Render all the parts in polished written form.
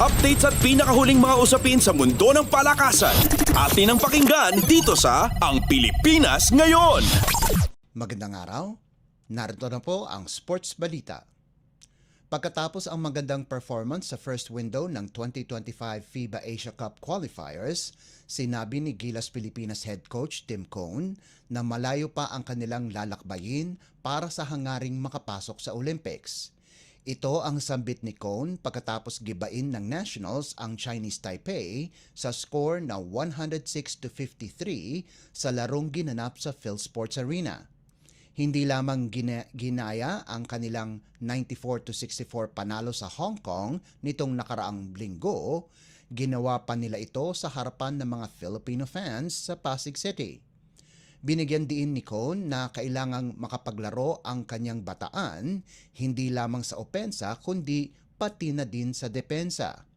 Updates at pinakahuling mga usapin sa mundo ng palakasan. Atin ang pakinggan dito sa Ang Pilipinas Ngayon. Magandang araw. Narito na po ang Sports Balita. Pagkatapos ang magandang performance sa first window ng 2025 FIBA Asia Cup qualifiers, sinabi ni Gilas Pilipinas head coach Tim Cone na malayo pa ang kanilang lalakbayin para sa hangaring makapasok sa Olympics. Ito ang sambit ni Cone pagkatapos gibain ng Nationals ang Chinese Taipei sa score na 106-53 sa larong ginanap sa PhilSports Arena. Hindi lamang ginaya ang kanilang 94-64 panalo sa Hong Kong nitong nakaraang linggo, ginawa pa nila ito sa harapan ng mga Filipino fans sa Pasig City. Binigyan din ni Cone na kailangang makapaglaro ang kanyang bataan, hindi lamang sa opensa kundi pati na din sa depensa.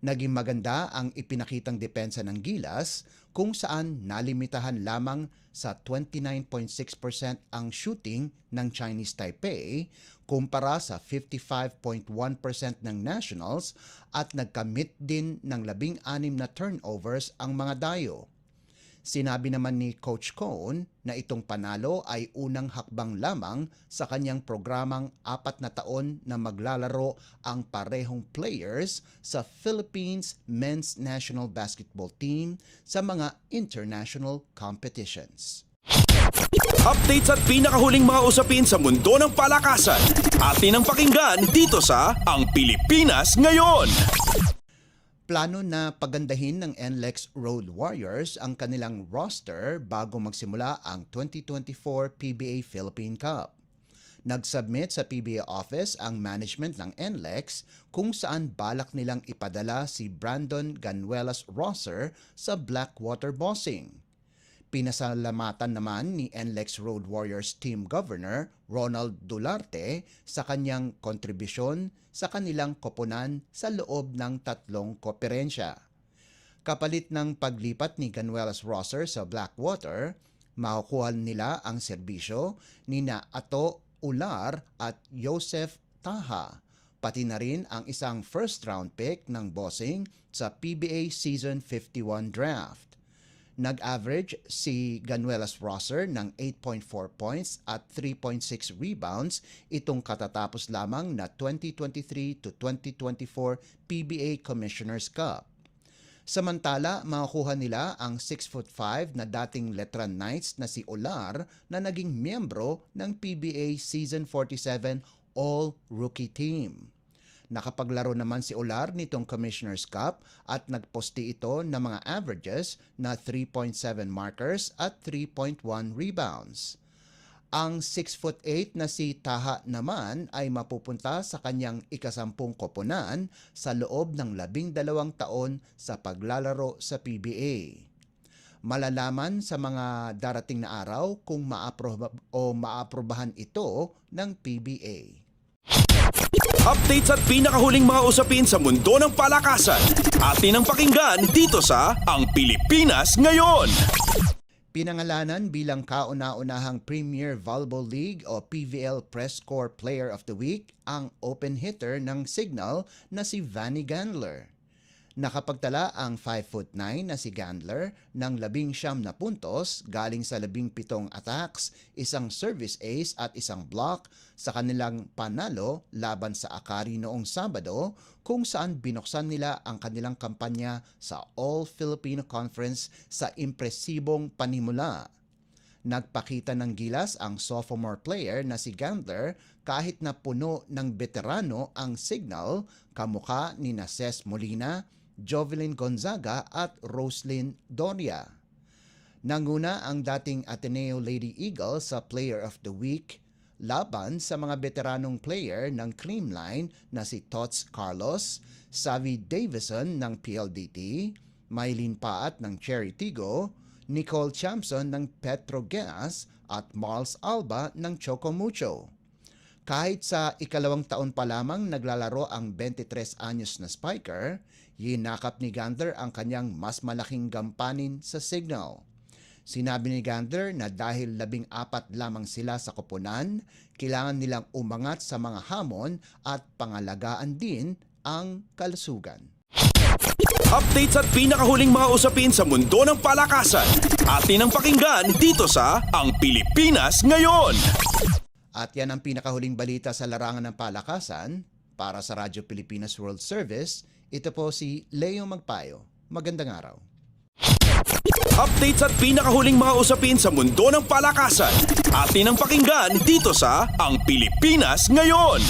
Naging maganda ang ipinakitang depensa ng Gilas kung saan nalimitahan lamang sa 29.6% ang shooting ng Chinese Taipei kumpara sa 55.1% ng Nationals at nagkamit din ng 16 na turnovers ang mga Dayo. Sinabi naman ni Coach Cone na itong panalo ay unang hakbang lamang sa kanyang programang 4 na taon na maglalaro ang parehong players sa Philippines Men's National Basketball Team sa mga international competitions. Updates at pinakahuling mga usapin sa mundo ng palakasan. Atin ang pakinggan dito sa Ang Pilipinas Ngayon. Plano na pagandahin ng NLEX Road Warriors ang kanilang roster bago magsimula ang 2024 PBA Philippine Cup. Nag-submit sa PBA office ang management ng NLEX kung saan balak nilang ipadala si Brandon Ganuelas Rosser sa Blackwater Bossing. Pinasalamatan naman ni NLEX Road Warriors Team Governor Ronald Dularte sa kanyang kontribusyon sa kanilang koponan sa loob ng 3 koperensya. Kapalit ng paglipat ni Ganuelas Rosser sa Blackwater, makukuha nila ang serbisyo ni Ato Ular at Joseph Taha, pati na rin ang isang first-round pick ng Bossing sa PBA Season 51 Draft. Nag-average si Ganuelas Rosser ng 8.4 points at 3.6 rebounds itong katatapos lamang na 2023 to 2024 PBA Commissioner's Cup. Samantala, makukuha nila ang 6'5" na dating Letran Knights na si Olar na naging miyembro ng PBA Season 47 All-Rookie Team. Nakapaglaro naman si Olar nitong Commissioner's Cup at nagposti ito ng mga averages na 3.7 markers at 3.1 rebounds. Ang 6'8" na si Taha naman ay mapupunta sa kanyang ikasampung koponan sa loob ng 12 taon sa paglalaro sa PBA. Malalaman sa mga darating na araw kung maaprobahan ito ng PBA. Updates at pinakahuling mga usapin sa mundo ng palakasan. Atin ang pakinggan dito sa Ang Pilipinas Ngayon. Pinangalanan bilang kauna-unahang Premier Volleyball League o PVL Press Corps Player of the Week ang open hitter ng Signal na si Vanny Gandler. Nakapagtala ang 5'9" na si Gandler ng 19 na puntos galing sa 17 attacks, isang service ace at isang block sa kanilang panalo laban sa Akari noong Sabado kung saan binuksan nila ang kanilang kampanya sa All-Filipino Conference sa impresibong panimula. Nagpakita ng gilas ang sophomore player na si Gandler kahit na puno ng veterano ang Signal kamukha ni Ces Molina, Jovelyn Gonzaga at Roslyn Doria. Nanguna ang dating Ateneo Lady Eagles sa Player of the Week laban sa mga veteranong player ng Creamline na si Tots Carlos, Savi Davison ng PLDT, Mylene Paat ng Cherry Tigo, Nicole Champson ng Petrogas at Marls Alba ng Choco Mucho. Kahit sa ikalawang taon pa lamang naglalaro ang 23 anyos na spiker, yinakap ni Gandler ang kanyang mas malaking gampanin sa Signal. Sinabi ni Gandler na dahil 14 lamang sila sa koponan, kailangan nilang umangat sa mga hamon at pangalagaan din ang kalusugan. Updates at pinakahuling mga usapin sa mundo ng palakasan. Atin ang pakinggan dito sa Ang Pilipinas Ngayon. At yan ang pinakahuling balita sa larangan ng palakasan. Para sa Radyo Pilipinas World Service, ito po si Leo Magpayo. Magandang araw. Updates at pinakahuling mga usapin sa mundo ng palakasan. Atin ang pakinggan dito sa Ang Pilipinas Ngayon.